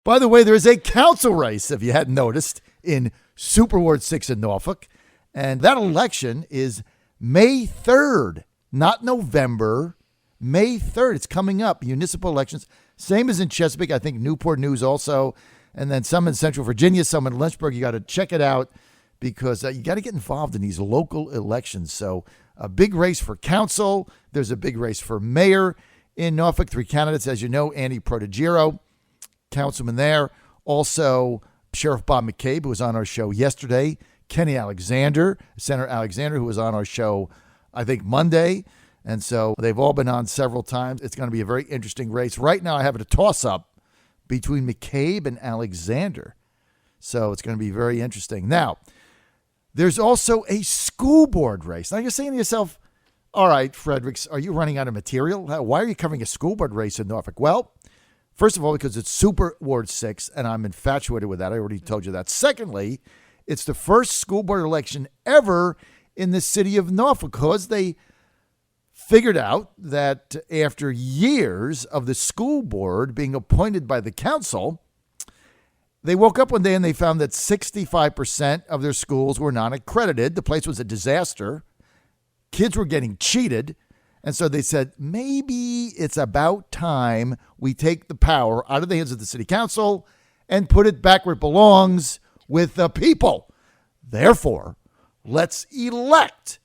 By the way, there is a council race, if you hadn't noticed, in Super Ward 6 in Norfolk. And that election is May 3rd, not November. May 3rd. It's coming up. Municipal elections. Same as in Chesapeake. I think Newport News also. And then some in Central Virginia, some in Lynchburg. You got to check it out because you got to get involved in these local elections. So a big race for council. There's a big race for mayor in Norfolk. 3 candidates, as you know, Andy Prodigiro, councilman there. Also, Sheriff Bob McCabe, who was on our show yesterday. Kenny Alexander, Senator Alexander, who was on our show, I think, Monday. And so they've all been on several times. It's going to be a very interesting race. Right now, I have it a toss-up between McCabe and Alexander. So it's going to be very interesting. Now, there's also a school board race. Now, you're saying to yourself, all right, Fredericks, are you running out of material? Why are you covering a school board race in Norfolk? Well, first of all, because it's Super Ward 6, and I'm infatuated with that. I already told you that. Secondly, it's the first school board election ever in the city of Norfolk because they figured out that after years of the school board being appointed by the council, they woke up one day and they found that 65% of their schools were non-accredited. The place was a disaster. Kids were getting cheated. And so they said, maybe it's about time we take the power out of the hands of the city council and put it back where it belongs with the people. Therefore, let's elect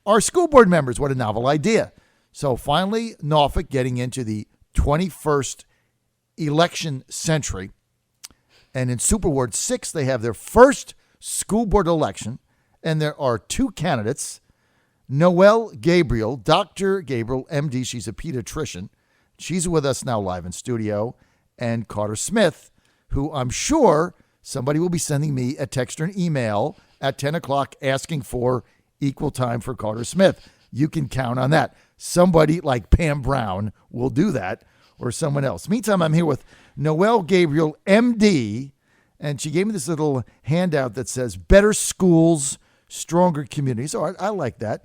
our school board members. What a novel idea. So finally, Norfolk getting into the 21st election century. And in Super Ward 6, they have their first school board election. And there are 2 candidates, Noelle Gabriel, Dr. Gabriel, MD. She's a pediatrician. She's with us now live in studio. And Carter Smith, who I'm sure somebody will be sending me a text or an email at 10 o'clock asking for equal time for Carter Smith. You can count on that. Somebody like Pam Brown will do that or someone else. Meantime, I'm here with Noelle Gabriel, MD, and she gave me this little handout that says better schools, stronger communities. So I like that.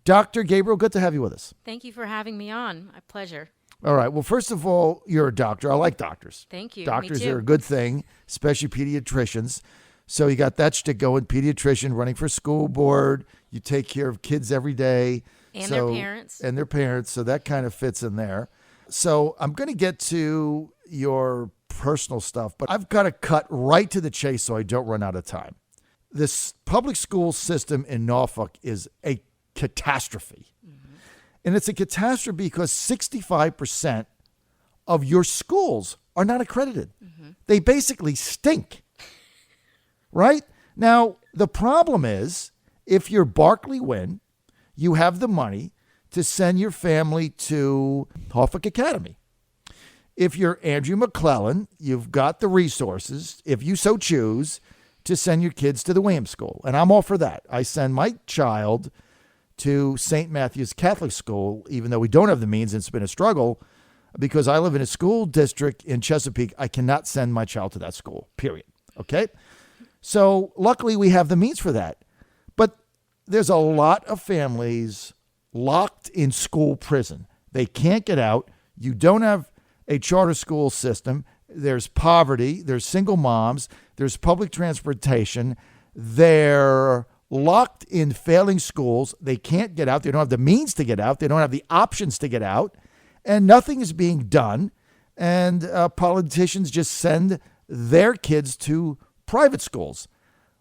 Dr. Gabriel, good to have you with us. Thank you for having me on. My pleasure. All right. Well, first of all, you're a doctor. I like doctors. Thank you. Doctors Me too. are a good thing, especially pediatricians. So you got that shtick going, pediatrician, running for school board. You take care of kids every day. And their parents. And their parents. So that kind of fits in there. So I'm going to get to your personal stuff, but I've got to cut right to the chase so I don't run out of time. This public school system in Norfolk is a catastrophe. Mm-hmm. And it's a catastrophe because 65% of your schools are not accredited. Mm-hmm. They basically stink. Right? Now, the problem is if you're Barclay Wynn, you have the money to send your family to Norfolk Academy. If you're Andrew McClellan, you've got the resources, if you so choose, to send your kids to the Williams School. And I'm all for that. I send my child to St. Matthew's Catholic School, even though we don't have the means, and it's been a struggle, because I live in a school district in Chesapeake. I cannot send my child to that school, period. Okay? So luckily we have the means for that. But there's a lot of families locked in school prison. They can't get out. You don't have a charter school system. There's poverty. There's single moms. There's public transportation. They're locked in failing schools. They can't get out. They don't have the means to get out. They don't have the options to get out. And nothing is being done. And politicians just send their kids to private schools.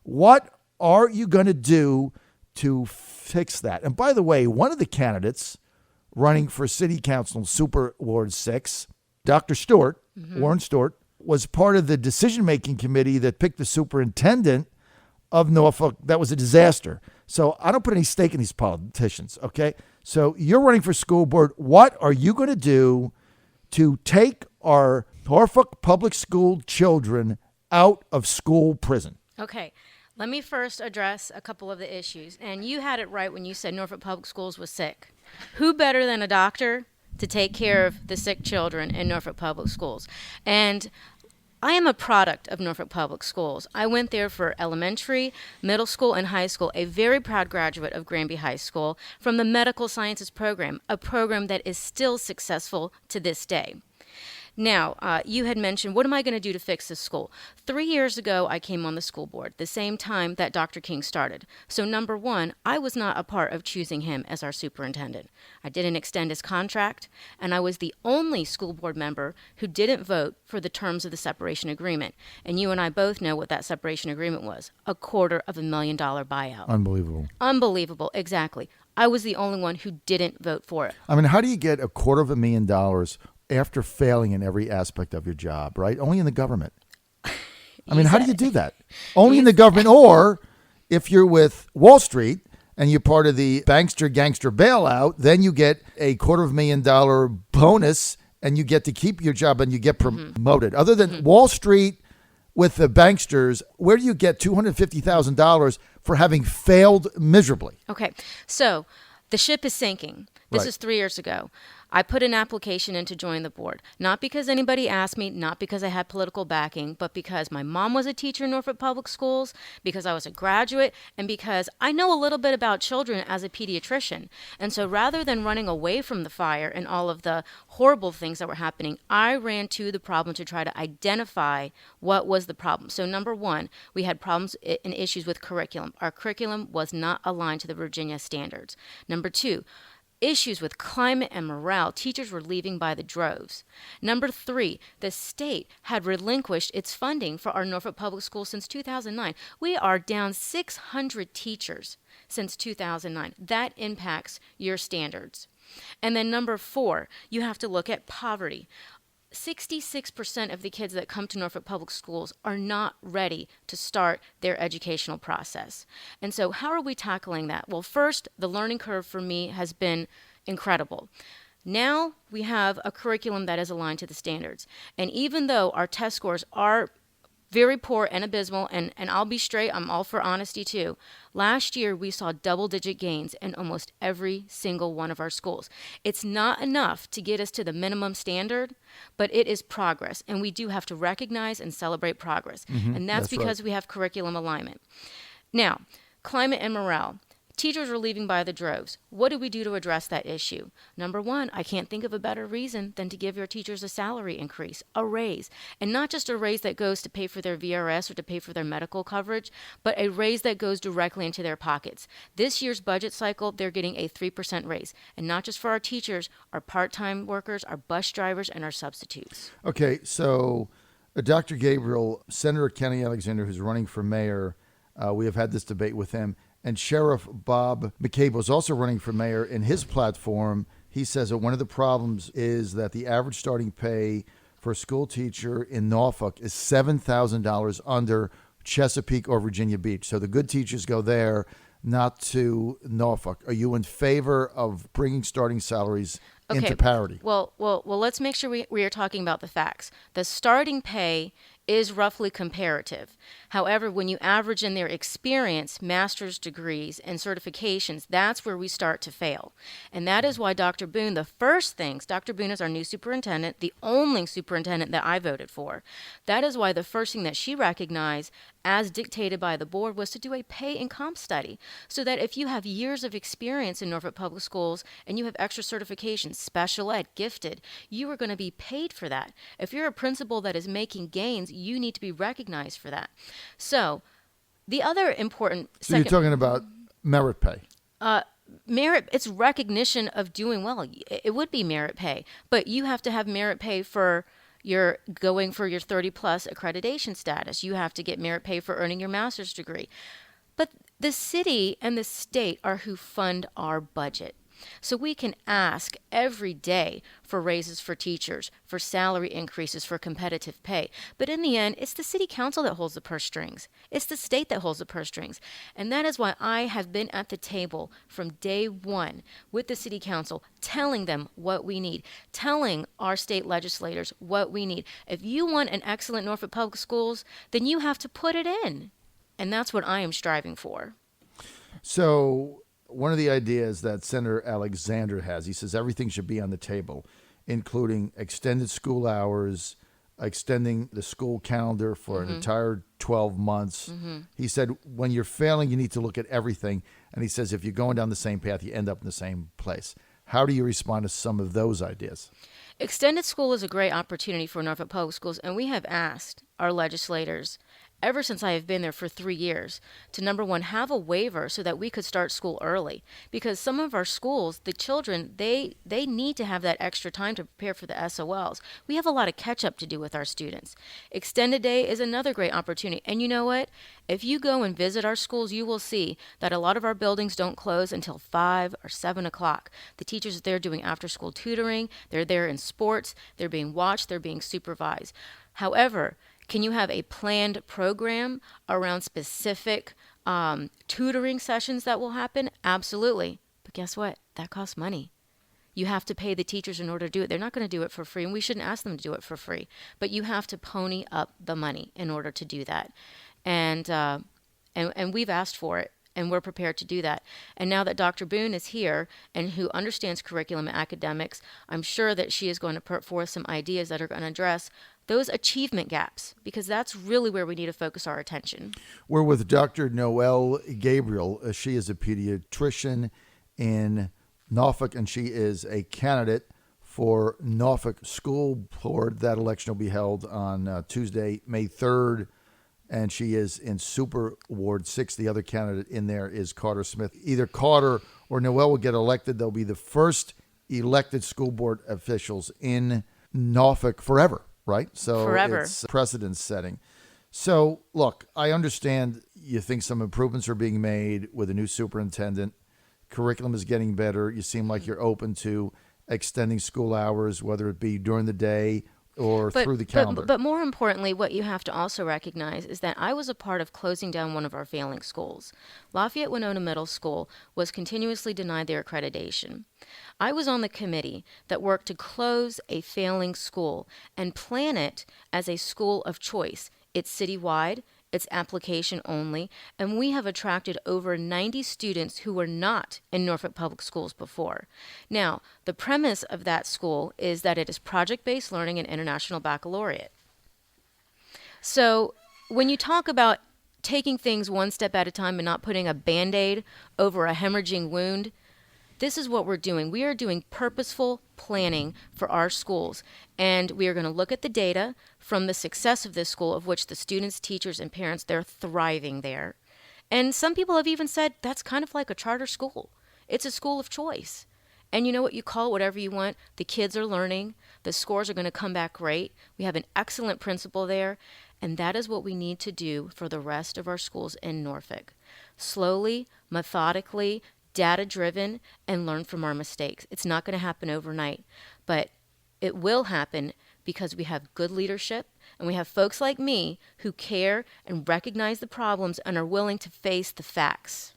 What are you going to do to fix that? And by the way, one of the candidates running for city council in Super Ward 6, Dr. Stewart, Warren Stewart, was part of the decision-making committee that picked the superintendent of Norfolk. That was a disaster. So I don't put any stake in these politicians, okay? So you're running for school board. What are you going to do to take our Norfolk public school children out of school prison? Okay. Let me first address a couple of the issues. And you had it right when you said Norfolk Public Schools was sick. Who better than a doctor to take care of the sick children in Norfolk Public Schools? And I am a product of Norfolk Public Schools. I went there for elementary, middle school, and high school, a very proud graduate of Granby High School from the Medical Sciences program, a program that is still successful to this day. Now, you had mentioned, what am I going to do to fix this school? 3 years ago, I came on the school board, the same time that Dr. King started. So number one, I was not a part of choosing him as our superintendent. I didn't extend his contract, and I was the only school board member who didn't vote for the terms of the separation agreement. And you and I both know what that separation agreement was, $250,000 buyout. Unbelievable. Unbelievable, exactly. I was the only one who didn't vote for it. I mean, how do you get $250,000 after failing in every aspect of your job, right? Only in the government. I mean, how do you do that? Only in the government, or if you're with Wall Street and you're part of the bankster gangster bailout, then you get a $250,000 bonus and you get to keep your job and you get promoted. Other than Wall Street with the banksters, where do you get $250,000 for having failed miserably? Okay, so the ship is sinking. This Right. is 3 years ago. I put an application in to join the board, not because anybody asked me, not because I had political backing, but because my mom was a teacher in Norfolk Public Schools, because I was a graduate, and because I know a little bit about children as a pediatrician. And so rather than running away from the fire and all of the horrible things that were happening, I ran to the problem to try to identify what was the problem. So number one, we had problems and issues with curriculum. Our curriculum was not aligned to the Virginia standards. Number two, issues with climate and morale. Teachers were leaving by the droves. Number three, the state had relinquished its funding for our Norfolk Public Schools since 2009. We are down 600 teachers since 2009. That impacts your standards. And then number four, you have to look at poverty. 66% of the kids that come to Norfolk Public Schools are not ready to start their educational process. And so how are we tackling that? Well, first, the learning curve for me has been incredible. Now we have a curriculum that is aligned to the standards. And even though our test scores are very poor and abysmal, and I'll be straight, I'm all for honesty too. Last year, we saw double-digit gains in almost every single one of our schools. It's not enough to get us to the minimum standard, but it is progress, and we do have to recognize and celebrate progress. And that's because we have curriculum alignment. Now, climate and morale. Teachers were leaving by the droves. What do we do to address that issue? Number one, I can't think of a better reason than to give your teachers a salary increase, a raise. And not just a raise that goes to pay for their VRS or to pay for their medical coverage, but a raise that goes directly into their pockets. This year's budget cycle, they're getting a 3% raise. And not just for our teachers, our part-time workers, our bus drivers, and our substitutes. Okay, so Dr. Gabriel, Senator Kenny Alexander, who's running for mayor, we have had this debate with him. And Sheriff Bob McCabe was also running for mayor. In his platform, he says that one of the problems is that the average starting pay for a school teacher in Norfolk is $7,000 under Chesapeake or Virginia Beach. So the good teachers go there, not to Norfolk. Are you in favor of bringing starting salaries into parity? Well, let's make sure we are talking about the facts. The starting pay is roughly comparative. However, when you average in their experience, master's degrees, and certifications, that's where we start to fail. And that is why Dr. Boone, Dr. Boone is our new superintendent, the only superintendent that I voted for. That is why the first thing that she recognized, as dictated by the board, was to do a pay and comp study, so that if you have years of experience in Norfolk Public Schools and you have extra certifications, special ed, gifted, you are going to be paid for that. If you're a principal that is making gains, you need to be recognized for that. So the other important So you're talking about merit pay. Merit, it's recognition of doing well. It would be merit pay, but you have to have merit pay for your 30 plus accreditation status. You have to get merit pay for earning your master's degree. But the city and the state are who fund our budget. So we can ask every day for raises for teachers, for salary increases, for competitive pay. But in the end, it's the city council that holds the purse strings. It's the state that holds the purse strings. And that is why I have been at the table from day one with the city council, telling them what we need, telling our state legislators what we need. If you want an excellent Norfolk Public Schools, then you have to put it in. And that's what I am striving for. So one of the ideas that Senator Alexander has, he says everything should be on the table, including extended school hours, extending the school calendar for an entire 12 months. He said when you're failing, you need to look at everything. And he says if you're going down the same path, you end up in the same place. How do you respond to some of those ideas? Extended school is a great opportunity for Norfolk Public Schools, and we have asked our legislators ever since I have been there for 3 years to, number one, have a waiver so that we could start school early. Because some of our schools, the children, they need to have that extra time to prepare for the SOLs. We have a lot of catch up to do with our students. Extended day is another great opportunity. And you know what? If you go and visit our schools, you will see that a lot of our buildings don't close until 5 or 7 o'clock. The teachers are there doing after school tutoring. They're there in sports. They're being watched. They're being supervised. However, can you have a planned program around specific tutoring sessions that will happen? Absolutely. But guess what? That costs money. You have to pay the teachers in order to do it. They're not going to do it for free, and we shouldn't ask them to do it for free. But you have to pony up the money in order to do that. And we've asked for it, and we're prepared to do that. And now that Dr. Boone is here and who understands curriculum and academics, I'm sure that she is going to put forth some ideas that are going to address those achievement gaps, because that's really where we need to focus our attention. We're with Dr. Noelle Gabriel. She is a pediatrician in Norfolk, and she is a candidate for Norfolk School Board. That election will be held on Tuesday, May 3rd, and she is in Super Ward 6. The other candidate in there is Carter Smith. Either Carter or Noelle will get elected. They'll be the first elected school board officials in Norfolk forever. Right? So forever. It's precedent setting. So, look, I understand you think some improvements are being made with a new superintendent. Curriculum is getting better. You seem like you're open to extending school hours, whether it be during the day or through the calendar. But more importantly, what you have to also recognize is that I was a part of closing down one of our failing schools. Lafayette Winona Middle School was continuously denied their accreditation. I was on the committee that worked to close a failing school and plan it as a school of choice. It's citywide, it's application only, and we have attracted over 90 students who were not in Norfolk Public Schools before. Now, the premise of that school is that it is project-based learning and international baccalaureate. So when you talk about taking things one step at a time and not putting a Band-Aid over a hemorrhaging wound, this is what we're doing. We are doing purposeful planning for our schools, and we are going to look at the data from the success of this school, of which the students, teachers, and parents, they're thriving there. And some people have even said that's kind of like a charter school. It's a school of choice. And you know what? You call it whatever you want. The kids are learning. The scores are going to come back great. We have an excellent principal there. And that is what we need to do for the rest of our schools in Norfolk. Slowly, methodically, data-driven, and learn from our mistakes. It's not going to happen overnight, but it will happen because we have good leadership and we have folks like me who care and recognize the problems and are willing to face the facts.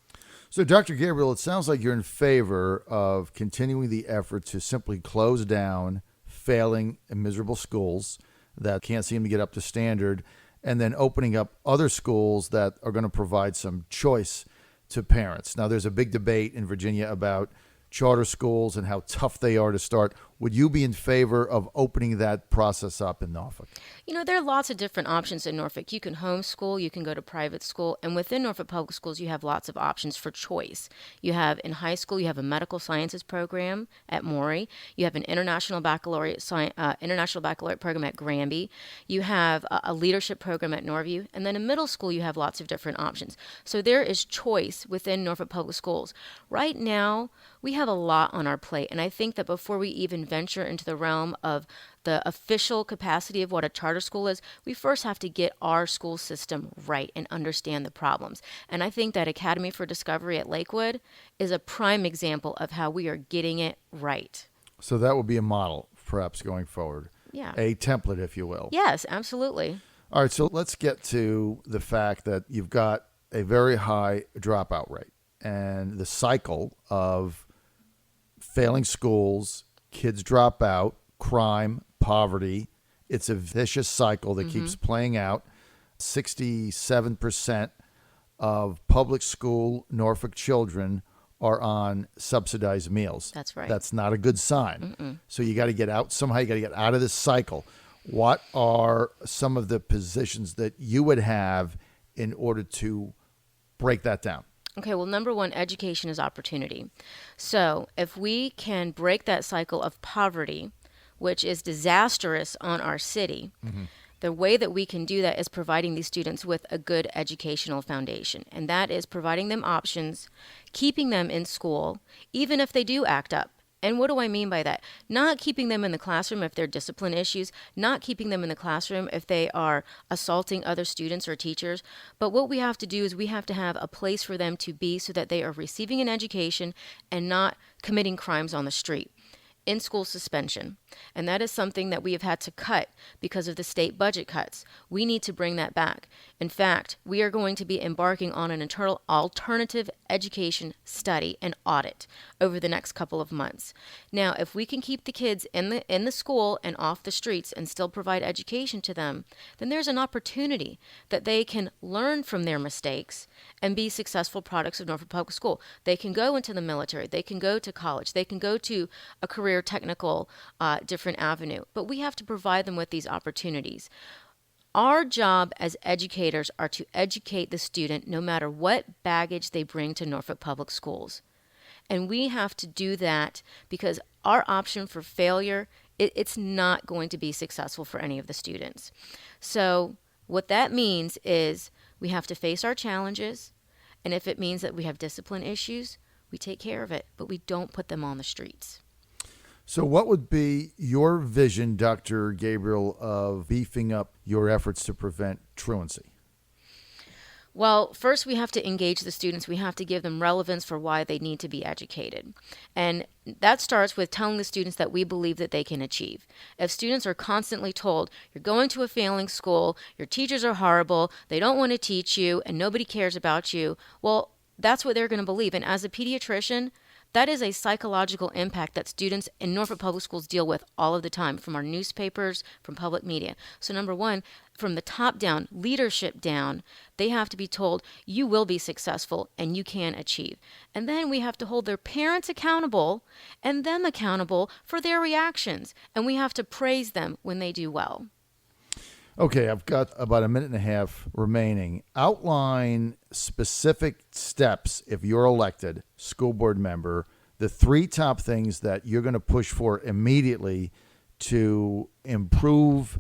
So, Dr. Gabriel, it sounds like you're in favor of continuing the effort to simply close down failing and miserable schools that can't seem to get up to standard, and then opening up other schools that are going to provide some choice to parents. Now, there's a big debate in Virginia about charter schools and how tough they are to start. Would you be in favor of opening that process up in Norfolk? You know, there are lots of different options in Norfolk. You can homeschool, you can go to private school, and within Norfolk Public Schools, you have lots of options for choice. You have, in high school, you have a medical sciences program at Maury. You have an international baccalaureate program at Granby. You have a leadership program at Norview. And then in middle school, you have lots of different options. So there is choice within Norfolk Public Schools. Right now, we have a lot on our plate, and I think that before we even venture into the realm of the official capacity of what a charter school is, we first have to get our school system right and understand the problems. And I think that Academy for Discovery at Lakewood is a prime example of how we are getting it right. So that would be a model, perhaps, going forward. Yeah. A template, if you will. Yes, absolutely. All right, so let's get to the fact that you've got a very high dropout rate and the cycle of failing schools, kids drop out, crime, poverty. It's a vicious cycle that keeps playing out. 67% of public school Norfolk children are on subsidized meals. That's right. That's not a good sign. So you got to get out somehow. You got to get out of this cycle. What are some of the positions that you would have in order to break that down? Okay, well, number one, education is opportunity. So if we can break that cycle of poverty, which is disastrous on our city. The way that we can do that is providing these students with a good educational foundation. And that is providing them options, keeping them in school, even if they do act up. And what do I mean by that? Not keeping them in the classroom if there are discipline issues, not keeping them in the classroom if they are assaulting other students or teachers. But what we have to do is we have to have a place for them to be so that they are receiving an education and not committing crimes on the street. In-school suspension. And that is something that we have had to cut because of the state budget cuts. We need to bring that back. In fact, we are going to be embarking on an internal alternative education study and audit over the next couple of months. Now, if we can keep the kids in the school and off the streets and still provide education to them, then there's an opportunity that they can learn from their mistakes and be successful products of Norfolk Public School. They can go into the military, they can go to college, they can go to a career technical different avenue, but we have to provide them with these opportunities. Our job as educators are to educate the student no matter what baggage they bring to Norfolk Public Schools. And we have to do that because our option for failure, it's not going to be successful for any of the students. So what that means is we have to face our challenges, and if it means that we have discipline issues, we take care of it, but we don't put them on the streets. So what would be your vision, Dr. Gabriel, of beefing up your efforts to prevent truancy? Well, first we have to engage the students. We have to give them relevance for why they need to be educated. And that starts with telling the students that we believe that they can achieve. If students are constantly told, you're going to a failing school, your teachers are horrible, they don't want to teach you, and nobody cares about you, well, that's what they're going to believe. And as a pediatrician, that is a psychological impact that students in Norfolk Public Schools deal with all of the time, from our newspapers, from public media. So number one, from the top down, leadership down, they have to be told, you will be successful and you can achieve. And then we have to hold their parents accountable and them accountable for their reactions. And we have to praise them when they do well. Okay, I've got about a minute and a half remaining. Outline specific steps, if you're elected school board member, the 3 top things that you're going to push for immediately to improve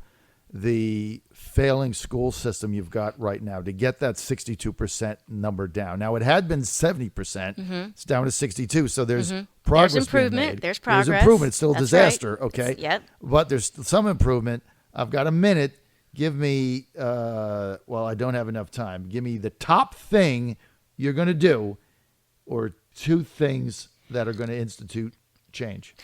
the failing school system you've got right now, to get that 62% number down. Now, it had been 70%. It's down to 62, so there's progress. There's improvement. Being made. There's progress. There's improvement. It's still a That's disaster, right. okay? Yep. But there's some improvement. I've got a minute. Give me, well, I don't have enough time. Give me the top thing you're going to do, or 2 things that are going to institute change.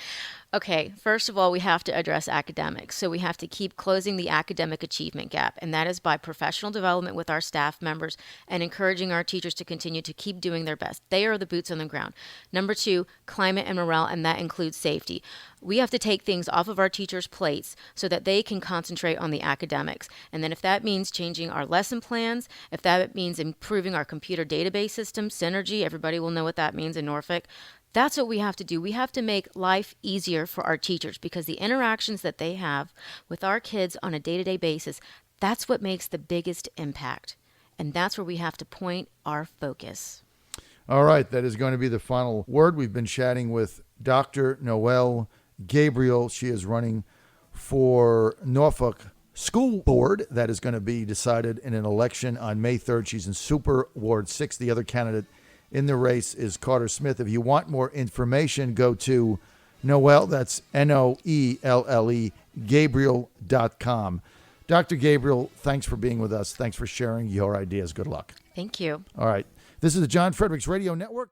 Okay, first of all, we have to address academics. So we have to keep closing the academic achievement gap, and that is by professional development with our staff members and encouraging our teachers to continue to keep doing their best. They are the boots on the ground. Number 2, climate and morale, and that includes safety. We have to take things off of our teachers' plates so that they can concentrate on the academics. And then if that means changing our lesson plans, if that means improving our computer database system, Synergy, everybody will know what that means in Norfolk. That's what we have to do. We have to make life easier for our teachers, because the interactions that they have with our kids on a day-to-day basis, that's what makes the biggest impact. And that's where we have to point our focus. All right, that is going to be the final word. We've been chatting with Dr. Noelle Gabriel. She is running for Norfolk School Board. That is going to be decided in an election on May 3rd. She's in Super Ward 6. The other candidate in the race is Carter Smith. If you want more information, go to Noelle, that's Noelle, Gabriel.com. Dr. Gabriel, thanks for being with us. Thanks for sharing your ideas. Good luck. Thank you. All right. This is the John Fredericks Radio Network.